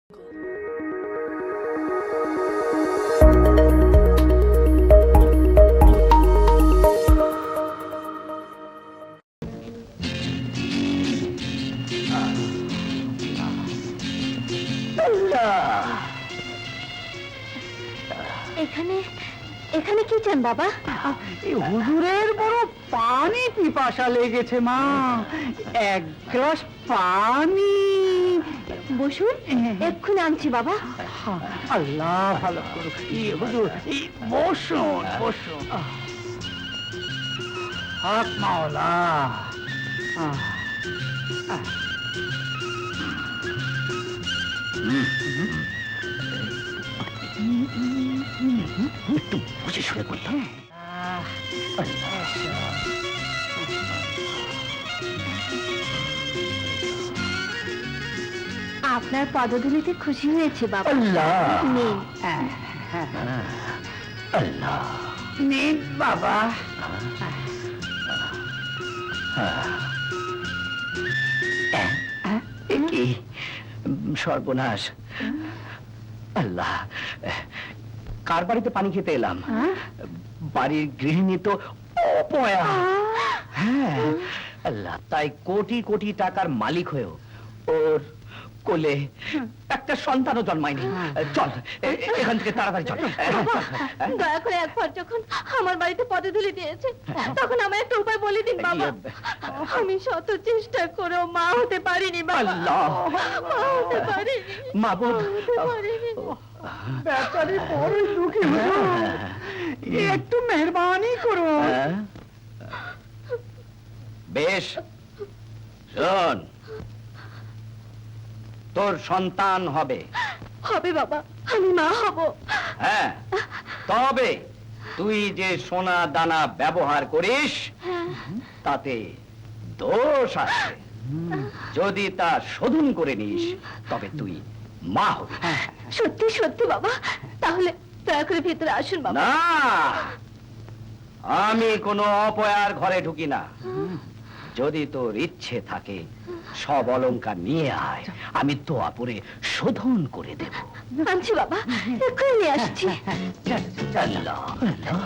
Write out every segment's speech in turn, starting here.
এখানে এখানে কি চান বাবা? এই হুজুরের বড় পানি পিপাসা লেগেছে মা, এক গ্লাস পানি। বসুন, এক্ষুনি আনছি বাবা। আল্লাহ ভালো করুক। হুজুর বসুন বসুন। হক মাওলা। একটু বুঝে শুনে করতাম। আপনার পদধূলিতে খুশি হয়েছে বাবা। আল্লাহ নিন। আল্লাহ নিন বাবা। কি সর্বনাশ! আল্লাহ, কার বাড়িতে পানি খেতে এলাম? বাড়ির গৃহিণী তো অপয়া। হ্যাঁ, আল্লাহ, তাই কোটি কোটি টাকার মালিক হয়েও ওর কোলে একটা সন্তানও জন্মায়নি। চল এখান থেকে তাড়াতাড়ি চল। দয়া করে একবার যখন আমার বাড়িতে পদধূলি দিয়েছে তখন আমার একটা উপায় বলে দিন বাবা। আমি শত চেষ্টা করেও মা হতে পারিনি বাবা। আল্লাহ, মা হতে পারিনি। মাবুদ, বেচারি বড়ই দুঃখী হুজুর, একটু মেহরবানি করুন। বেশ, শোন, তোর সন্তান হবে। হবে বাবা, আমি মা হব। হ্যাঁ, তবে তুই যে সোনা দানা ব্যবহার করিস তাতে দোষ আছে। যদি তা শোধন করে নিস তবে তুই মা হবি। সত্যি সত্যি বাবা, তাহলে দয়া করে ভেতরে আসুন বাবা। না, আমি কোনো অপয়ার ঘরে ঢুকি না। যদি তোর ইচ্ছে থাকে সব অলংকার নিয়ে আয়, আমি দোয়া পরে শোধন করে দেব। আনছি বাবা, এক্ষুনি নিয়ে আসছি। আল্লাহ, আল্লাহ।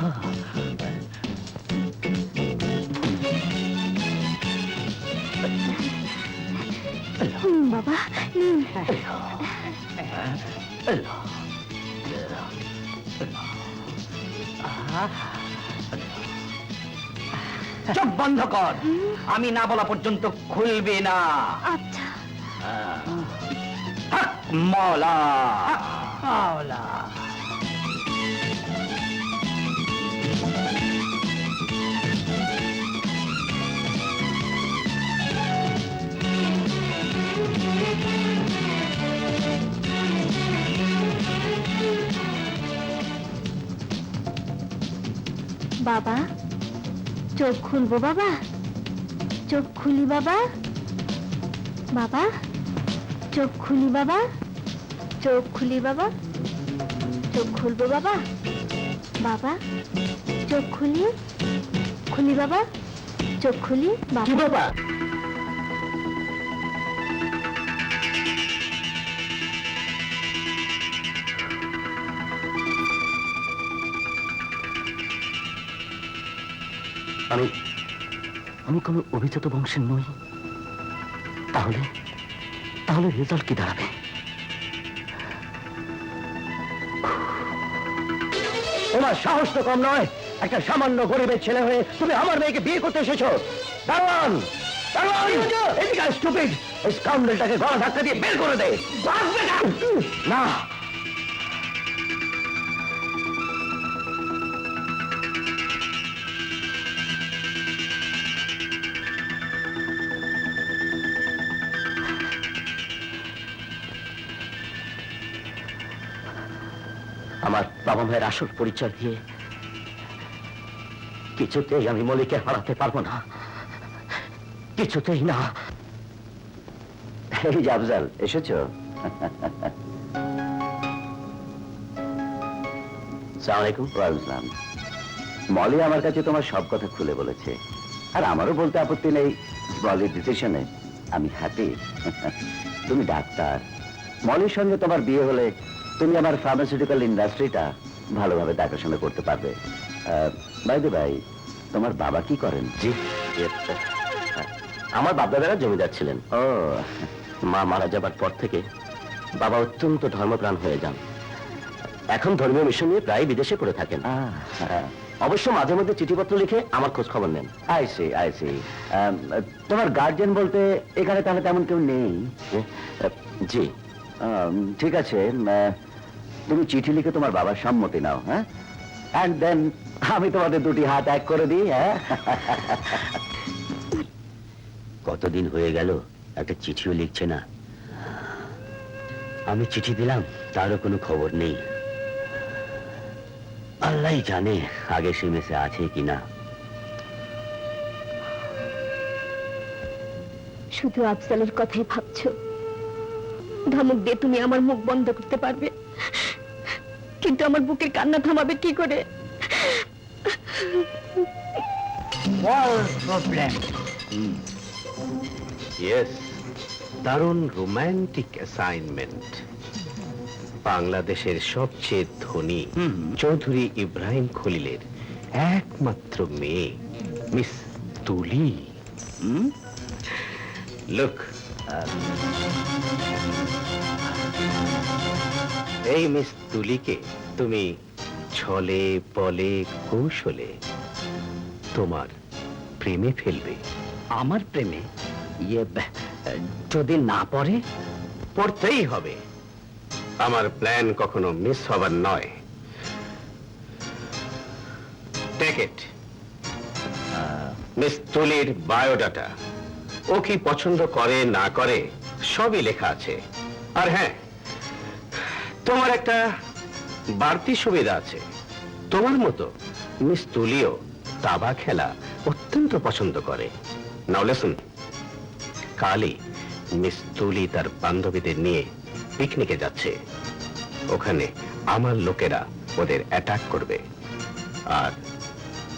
বাবা নিন। চোখ বন্ধ কর, আমি না বলা পর্যন্ত খুলবি না। আচ্ছা। হক মাওলা, হক মাওলা। বাবা, চোখ খুলবো বাবা? চোখ খুলি বাবা? বাবা, চোখ খুলি বাবা? চোখ খুলি বাবা? চোখ খুলবো বাবা? বাবা, চোখ খুলি? খুলি বাবা? চোখ খুলি বাবা? বাবা, আমি কোনো অভিজাত বংশের নই। তাহলে তাহলে রেজাল্ট কি দাঁড়াবে? তোমার সাহস তো কম নয়। একটা সামান্য গরিবের ছেলে হয়ে তুমি আমার মেয়েকে বিয়ে করতে এসেছো। দারোয়ান, দারোয়ান, এদিকে আয়, স্টুপিড। এই স্কাউন্ডেলটাকে গলা ধাক্কা দিয়ে বের করে দে। না, আমার বাবা মায়ের আসল পরিচয় দিয়ে কিছুতেই আমি মলিকে হারাতে পারবো না, কিছুতেই না। এই যে আফজাল, এসেছো? আসসালামু আলাইকুম। ওয়ালাইকুম আসসালাম। মলি আমার কাছে তোমার সব কথা খুলে বলেছে, আর আমারও বলতে আপত্তি নেই। মলির ডিসিশনে আমি হ্যাপি। তুমি ডাক্তার, মলির সঙ্গে তোমার বিয়ে হলে তুমি আমার ফার্মাসিউটিক্যাল ইন্ডাস্ট্রিটা ভালোভাবে দেখাশোনা করতে পারবে। বাই দ্য বাই, তোমার বাবা কি করেন? জি, আমার বাপদাদারা জমিদার ছিলেন। ও, মা মারা যাবার পর থেকে বাবা অত্যন্ত ধর্মপ্রাণ হয়ে যান। এখন ধর্মীয় মিশন নিয়ে প্রায় বিদেশে করে থাকেন। অবশ্য মাঝে মধ্যে চিঠিপত্র লিখে আমার খোঁজ খবর নেন। I C. তোমার গার্জিয়ান বলতে এখানে তাহলে তেমন কেউ নেই? জি। ঠিক আছে, তুমি চিঠি লিখে তোমার বাবার সম্মতি নাও, হ্যাঁ, অ্যান্ড দেন আমি তোমাদের দুটি হাত এক করে দিই। হ্যাঁ, কতদিন হয়ে গেল একটা চিঠিও লিখছে না। আমি চিঠি দিলাম, তারও কোনো খবর নেই। আল্লাহ জানে আগে সে মেসে আছে কিনা। শুধু আফজালের কথাই ভাবছো। ধমক দিয়ে তুমি আমার মুখ বন্ধ করতে পারবে, কিন্তু আমার বুকের কান্না থামাবে কি করে? ইয়েস, দারুণ রোমান্টিক অ্যাসাইনমেন্ট। বাংলাদেশের সবচেয়ে ধনী চৌধুরী ইব্রাহিম খলিলের একমাত্র মেয়ে মিস তুলি। লুক, এই মিস তুলিকে তুমি ছলে বলে কৌশলে তোমার প্রেমে ফেলবে। আমার প্রেমে? যদি না পড়ে? পড়তেই হবে। আমার প্ল্যান কখনো মিস হবার নয়। Take it. মিস তুলির বায়োডাটা, ও কি পছন্দ করে না করে সবই লেখা আছে। আর হ্যাঁ, তোমার একটা বাড়তি সুবিধা আছে। তোমার মতো মিস তুলিও দাবা খেলা অত্যন্ত পছন্দ করে। নাও লিসেন, কালই মিস তুলি তার বান্ধবীদের নিয়ে পিকনিকে যাচ্ছে। ওখানে আমার লোকেরা ওদের অ্যাটাক করবে, আর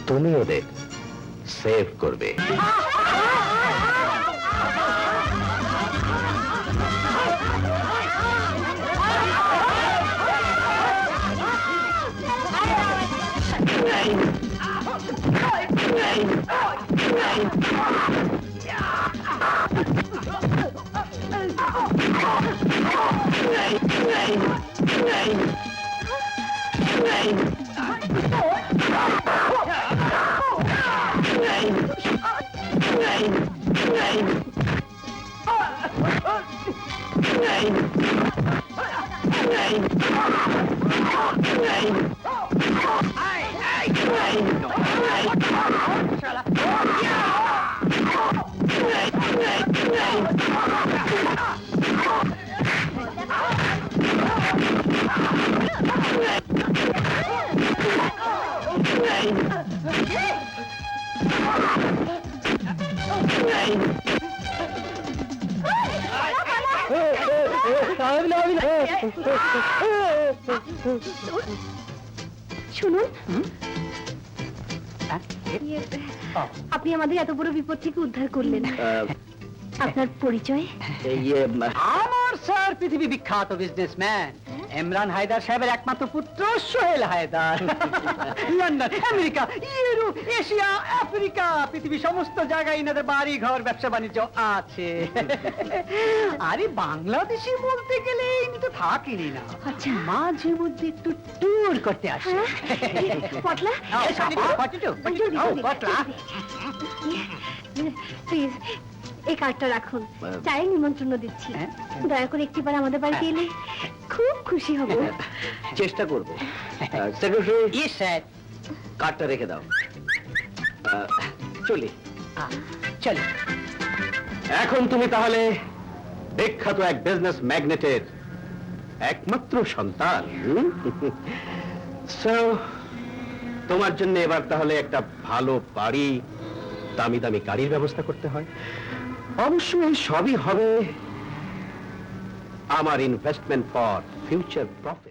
তুমি ওদের সেভ করবে। শুনুন, আপনি আমাদের এত বড় বিপদ থেকে উদ্ধার করলেন। আপনার পরিচয়? আমার স্যার পৃথিবী বিখ্যাত বিজনেসম্যান ইমরান হায়দার সাহেবের একমাত্র পুত্র Sohel Haider. London, America, Europe, Asia, Africa, পৃথিবীর সমস্ত জায়গায় এনাদের বাড়ি ঘর ব্যবসা বাণিজ্য আছে। আরে বাংলাদেশি বলতে গেলে ইনি তো থাকেনি না, আচ্ছা। মাঝে মধ্যে একটু ট্যুর করতে আসে। পটলা, প্লিজ এই কার্ডটা রাখুন, চায়ের নিমন্ত্রণ দিচ্ছি। দয়া করে একটিবার আমাদের বাড়িতে এলে খুব খুশি হব। চেষ্টা করবো। সেক্রেটারি, ইয়েস স্যার, কার্ডটা রেখে দাও। চলি, চলি। এখন তুমি তাহলে বিখ্যাত এক বিজনেস ম্যাগনেটের একমাত্র সন্তান। So, তোমার জন্য এবার তাহলে একটা ভালো বাড়ি, দামি দামি গাড়ির ব্যবস্থা করতে হয়। অবশ্য এই সবই হবে আমার ইনভেস্টমেন্ট ফর ফিউচার প্রফিট।